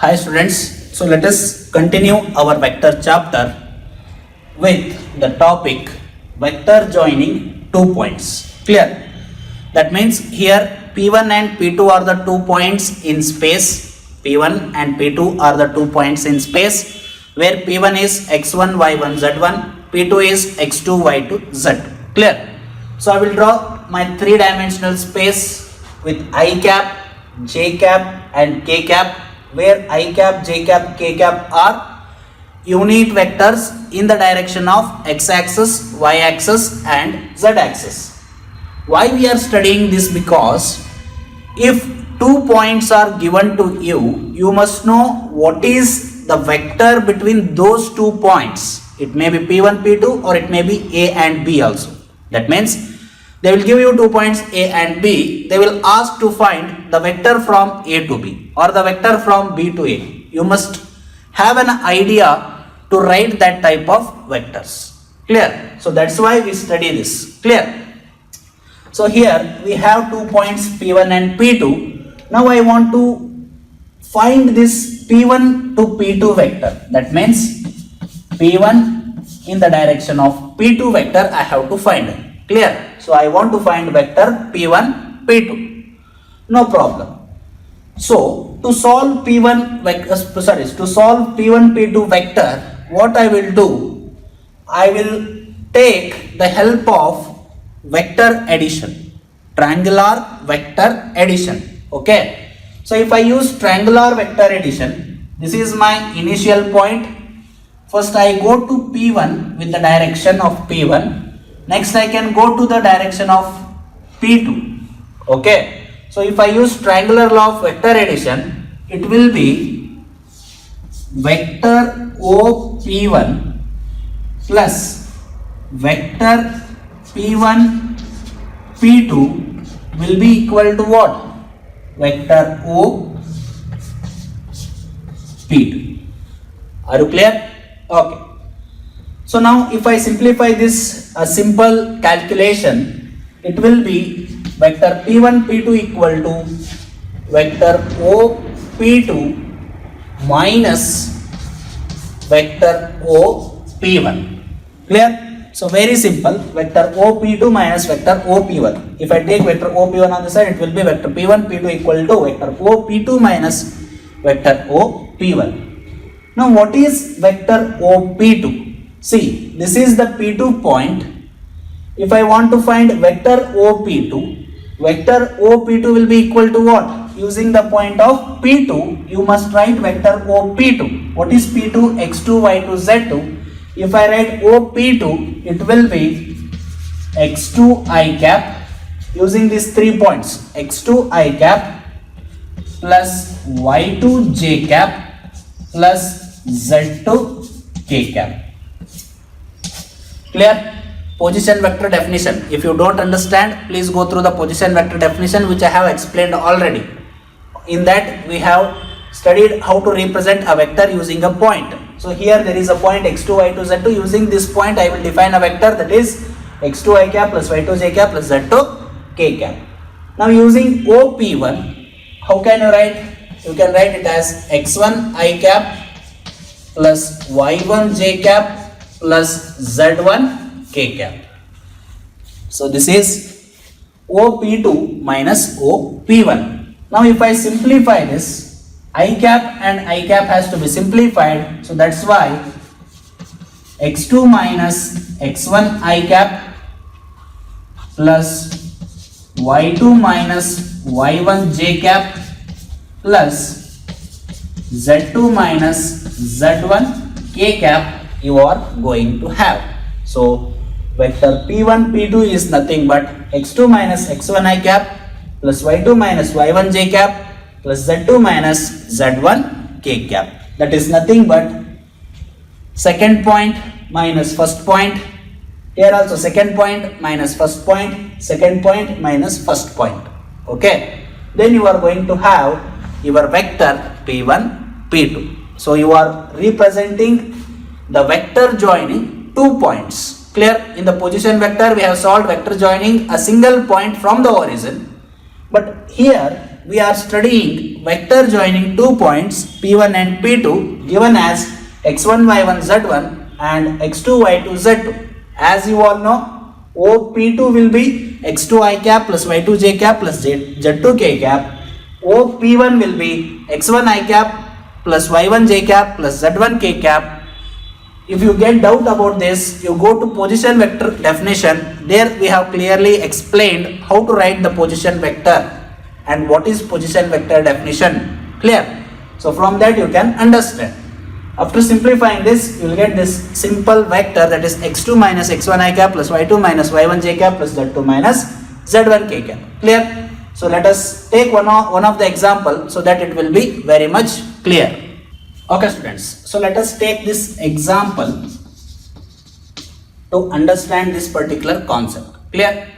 Hi students, so let us continue our vector chapter with the topic vector joining 2 points. Clear? That means here P1 and P2 are the 2 points in space. P1 and P2 are the 2 points in space where P1 is x1, y1, z1, P2 is x2, y2, z2. Clear? So I will draw my three-dimensional space with I cap, j cap and k cap, where I cap, j cap, k cap are unit vectors in the direction of x-axis, y-axis and z-axis. Why we are studying this? Because if 2 points are given to you, you must know what is the vector between those 2 points. It may be P1, P2 or it may be A and B also. That means they will give you 2 points A and B. They will ask to find the vector from A to B or the vector from B to A. You must have an idea to write that type of vectors. Clear? So that's why we study this. Clear? So here we have 2 points P1 and P2. Now I want to find this P1 to P2 vector. That means P1 in the direction of P2 vector I have to find it. Clear? So I want to find vector P1, P2. No problem. So to solve P1 P2 vector, what I will do? I will take the help of vector addition, triangular vector addition. Okay. So if I use triangular vector addition, this is my initial point. First I go to P1 with the direction of P1. Next I can go to the direction of P2. Okay. So if I use triangular law of vector addition, it will be vector OP1 plus vector P1 P2 will be equal to what? Vector O P2. Are you clear? Okay. So now if I simplify this a simple calculation, it will be vector P1 P2 equal to vector O P2 minus vector O P1. Clear? So very simple, vector O P2 minus vector O P1. If I take vector O P1 on the side, it will be vector P1 P2 equal to vector O P2 minus vector O P1. Now what is vector O P2? See, this is the P2 point. If I want to find vector OP2, vector OP2 will be equal to what? Using the point of P2, you must write vector OP2. What is P2? X2, Y2, Z2. If I write OP2, it will be X2 I cap using these 3 points. X2 I cap plus Y2 J cap plus Z2 K cap. Clear? Position vector definition. If you don't understand, please go through the position vector definition which I have explained already. In that we have studied how to represent a vector using a point. So here there is a point x2, y2, z2. Using this point I will define a vector, that is x2 I cap plus y2 j cap plus z2 k cap. Now using OP1, how can you write? You can write it as x1 I cap plus y1 j cap plus z1 k cap. So this is OP2 minus OP1. Now if I simplify this, I cap and I cap has to be simplified. So that's why x2 minus x1 I cap plus y2 minus y1 j cap plus z2 minus z1 k cap you are going to have. So vector P1 P2 is nothing but x2 minus x1 I cap plus y2 minus y1 j cap plus z2 minus z1 k cap. That is nothing but second point minus first point. Here also second point minus first point, second point minus first point. Okay. Then you are going to have your vector P1 P2. So you are representing the vector joining 2 points. Clear? In the position vector we have solved vector joining a single point from the origin, but here we are studying vector joining two points P1 and P2 given as x1, y1, z1 and x2, y2, z2. As you all know, OP2 will be x2 I cap plus y2 j cap plus z2 k cap. OP1 will be x1 I cap plus y1 j cap plus z1 k cap. If you get doubt about this, you go to position vector definition. There we have clearly explained how to write the position vector and what is position vector definition. Clear? So from that you can understand. After simplifying this, you will get this simple vector, that is x2 minus x1 I cap plus y2 minus y1 j cap plus z2 minus z1 k cap. Clear? So let us take one of the example so that it will be very much clear. Okay students, so let us take this example to understand this particular concept. Clear?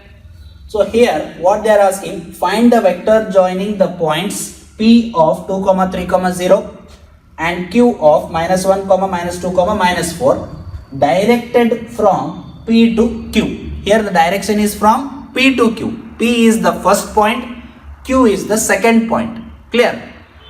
So here what they are asking, find the vector joining the points P of 2, 3, 0 and Q of minus 1, minus 2, minus 4 directed from P to Q. Here the direction is from P to Q. P is the first point, Q is the second point. Clear?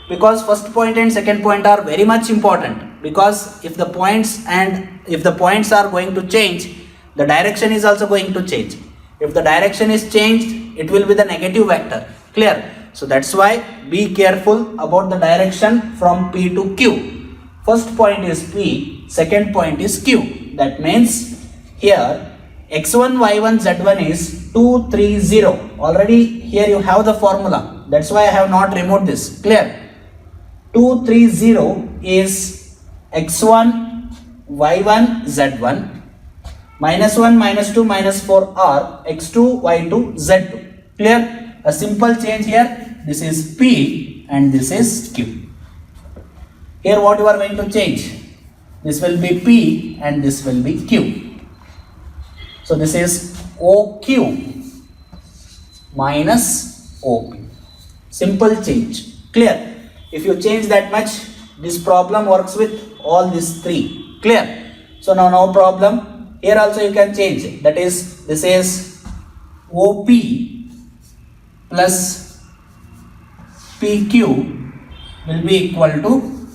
Because first point and second point are very much important, because if the points are going to change, the direction is also going to change. If the direction is changed, it will be the negative vector. Clear? So that's why be careful about the direction from P to Q. First point is P, second point is Q. That means here x1, y1, z1 is 2, 3, 0. Already here you have the formula. That's why I have not removed this. Clear? 2, 3, 0 is x1, y1, z1. Minus 1, minus 2, minus 4 are x2, y2, z2. Clear? A simple change here. This is P and this is Q. Here what you are going to change? This will be P and this will be Q. So this is OQ minus OP. Simple change. Clear? If you change that much, this problem works with all these three. Clear? So now no problem. Here also you can change it. That is, this is OP plus PQ will be equal to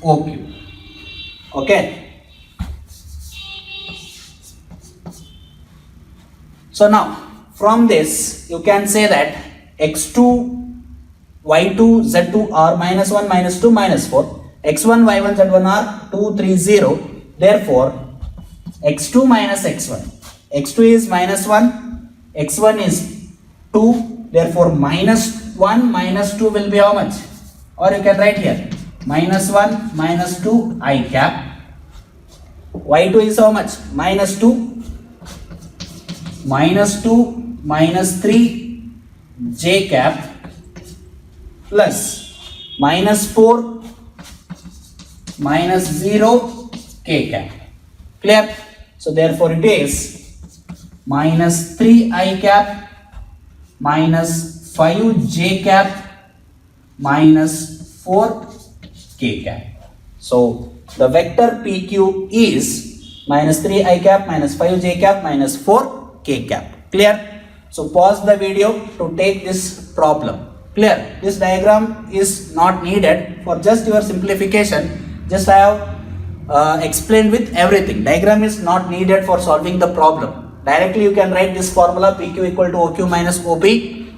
OQ. Okay. So now from this you can say that x2, y2, z2 are minus 1, minus 2, minus 4. x1, y1, z1 are 2, 3, 0. Therefore, x2 minus x1. x2 is minus 1, x1 is 2. Therefore, minus 1, minus 2 will be how much? Or you can write here, minus 1, minus 2, I cap. y2 is how much? Minus 2, minus 2, minus 3, j cap. Plus minus 4 minus 0 k cap. Clear? So therefore it is minus 3 I cap minus 5 j cap minus 4 k cap. So the vector PQ is minus 3 I cap minus 5 j cap minus 4 k cap. Clear? So pause the video to take this problem. Clear? This diagram is not needed for just your simplification. Just I have explained with everything. Diagram is not needed for solving the problem. Directly you can write this formula PQ equal to OQ minus OP.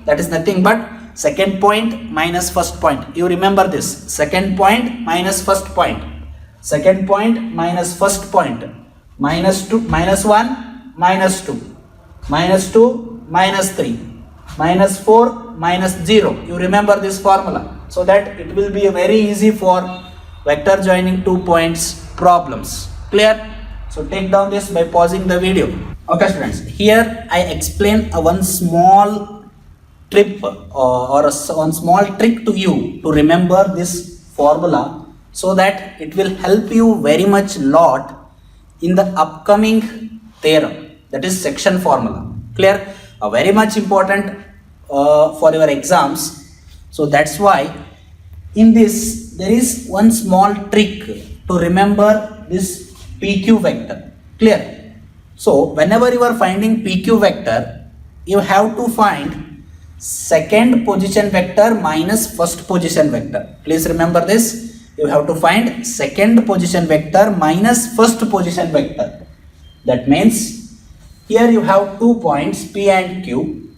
That is nothing but second point minus first point. You remember this. Second point minus first point. Second point minus first point. Minus 2, minus 1, minus 2. Minus 2, minus 3. Minus 4, minus 0. You remember this formula, so that it will be very easy for vector joining two points problems. Clear? So take down this by pausing the video. Okay students, here I explain one small trip or one small trick to you to remember this formula, so that it will help you very much lot in the upcoming theorem, that is section formula. Clear? Very much important for your exams. So that's why in this there is one small trick to remember this PQ vector. Clear? So whenever you are finding PQ vector, you have to find second position vector minus first position vector. Please remember this. You have to find second position vector minus first position vector. That means here you have 2 points P and Q.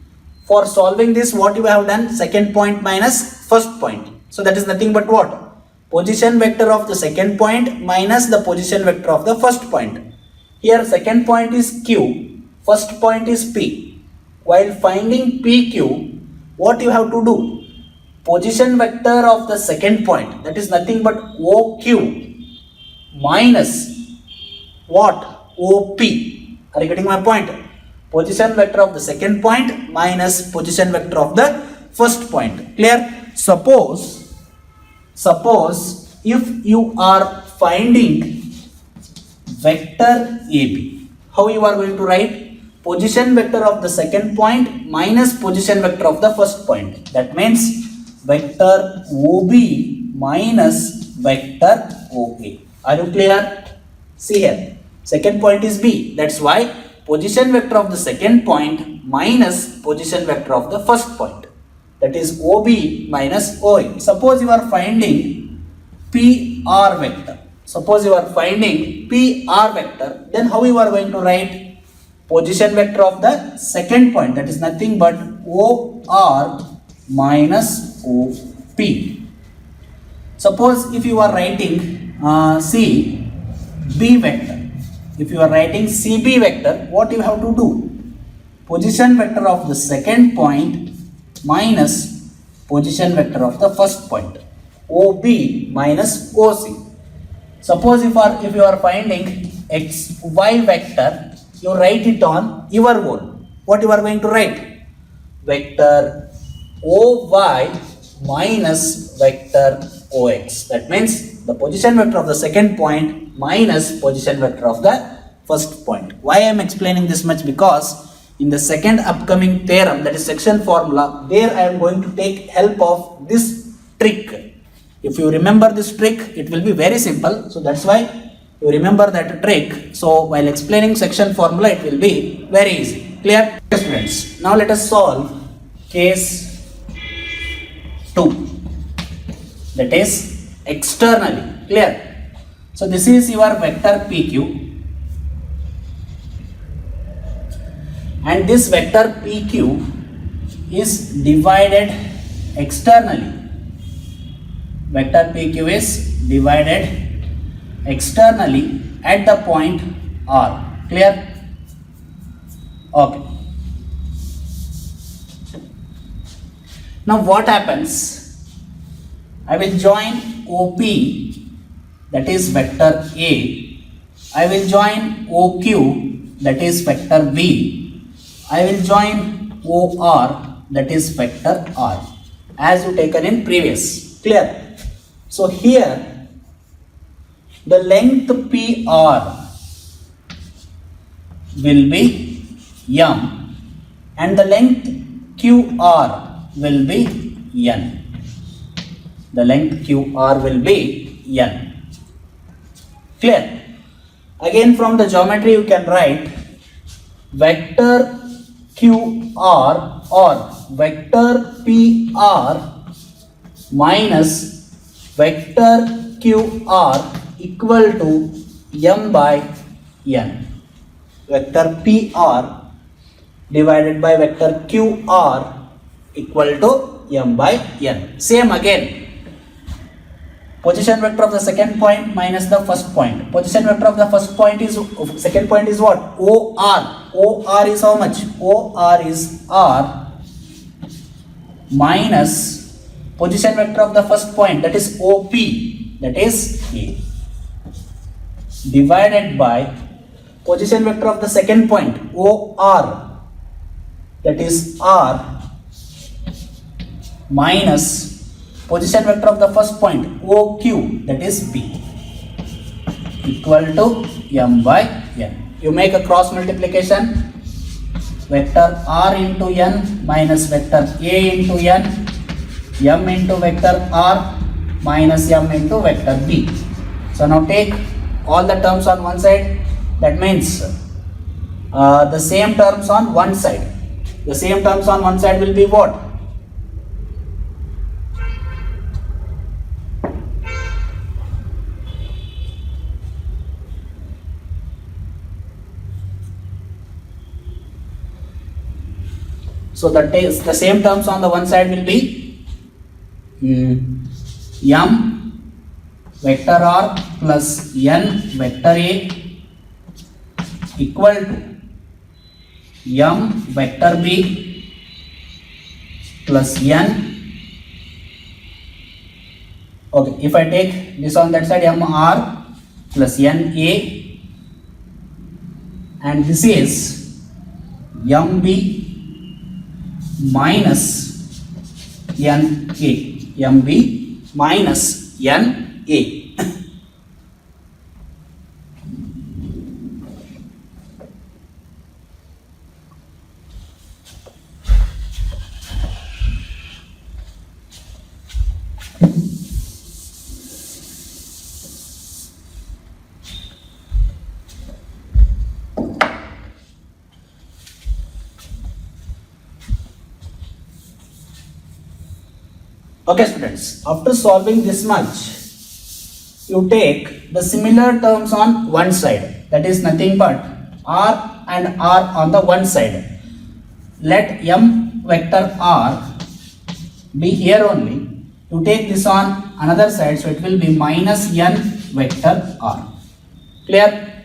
For solving this, what you have done? Second point minus first point. So that is nothing but what? Position vector of the second point minus the position vector of the first point. Here second point is Q, first point is P. While finding PQ, what you have to do? Position vector of the second point, that is nothing but OQ minus what? OP. Are you getting my point? Position vector of the second point minus position vector of the first point. Clear? Suppose if you are finding vector AB, how you are going to write? Position vector of the second point minus position vector of the first point. That means vector OB minus vector OA. Are you clear? See here, second point is B. That's why position vector of the second point minus position vector of the first point. That is OB minus OA. Suppose you are finding PR vector. Suppose you are finding PR vector, then how you are going to write? Position vector of the second point, that is nothing but OR minus OP. Suppose if you are writing CB vector, if you are writing CB vector, what you have to do? Position vector of the second point minus position vector of the first point, OB minus OC. Suppose if you are finding XY vector, you write it on your own. What you are going to write? Vector OY minus vector OX. That means the position vector of the second point minus position vector of the first point. Why I am explaining this much? Because in the second upcoming theorem, that is section formula, there I am going to take help of this trick. If you remember this trick, it will be very simple. So that's why you remember that trick. So while explaining section formula, it will be very easy. Clear? Students, now let us solve case 2. That is externally. Clear? So this is your vector PQ. And this vector PQ is divided externally. Vector PQ is divided externally at the point R. Clear? Okay. Now what happens? I will join OP, that is vector A. I will join OQ, that is vector B. I will join OR, that is vector R, as you taken in previous. Clear? So here the length PR will be M and the length QR will be N. The length QR will be N. Clear? Again from the geometry you can write vector QR or vector PR minus vector QR equal to M by N. Vector PR divided by vector QR equal to M by N. Same again. Position vector of the second point minus the first point. Position vector of the first point is, second point is what? OR. OR is how much? OR is R minus position vector of the first point, that is OP, that is A, divided by position vector of the second point OR, that is R, minus position vector of the first point OQ, that is B, equal to M by N. You make a cross multiplication, vector R into N minus vector A into N, M into vector R minus M into vector B. So now take all the terms on one side. That means the same terms on one side. The same terms on one side will be what? So the same terms on the one side will be m vector r plus n vector a equal to m vector b plus n. Okay, if I take this on that side, m r plus n a, and this is m b minus n a, m b minus n a. Okay students, after solving this much, you take the similar terms on one side, that is nothing but r and r on the one side. Let m vector r be here only. You take this on another side, so it will be minus n vector r. Clear?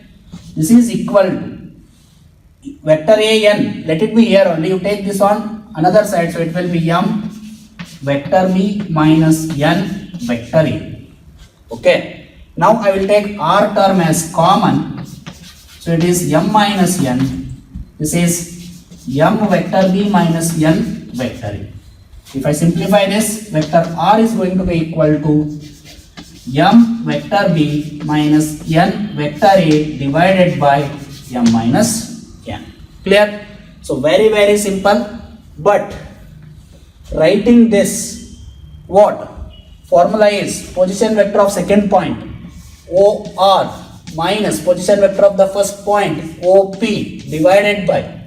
This is equal to vector a n, let it be here only. You take this on another side, so it will be m vector b minus n vector a. Okay, now I will take r term as common, so it is m minus n. This is m vector b minus n vector a. If I simplify this, vector r is going to be equal to m vector b minus n vector a divided by m minus n. Clear? So very simple, but writing this, what formula is position vector of second point OR minus position vector of the first point OP divided by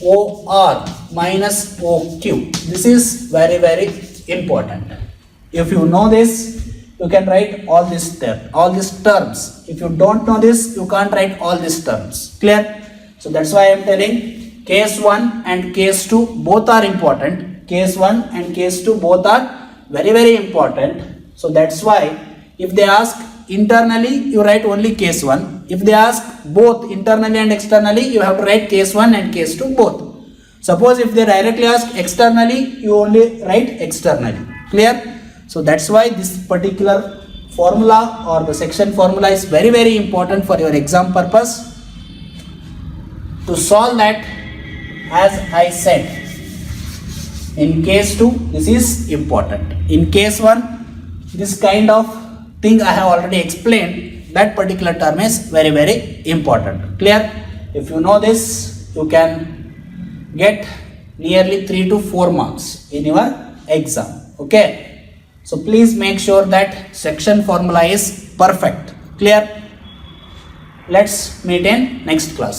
OR minus OQ. This is very important. If you know this, you can write all these terms. If you don't know this, you can't write all these terms. Clear? So that's why I am telling case 1 and case 2 both are important. Case 1 and case 2 both are very important. So that's why if they ask internally, you write only case 1. If they ask both internally and externally, you have to write case 1 and case 2 both. Suppose if they directly ask externally, you only write externally. Clear? So that's why this particular formula or the section formula is very important for your exam purpose. To solve that, as I said, in case 2 this is important. In case 1, this kind of thing I have already explained, that particular term is very important. Clear? If you know this, you can get nearly 3 to 4 marks in your exam. Okay, so please make sure that section formula is perfect. Clear? Let's meet in next class.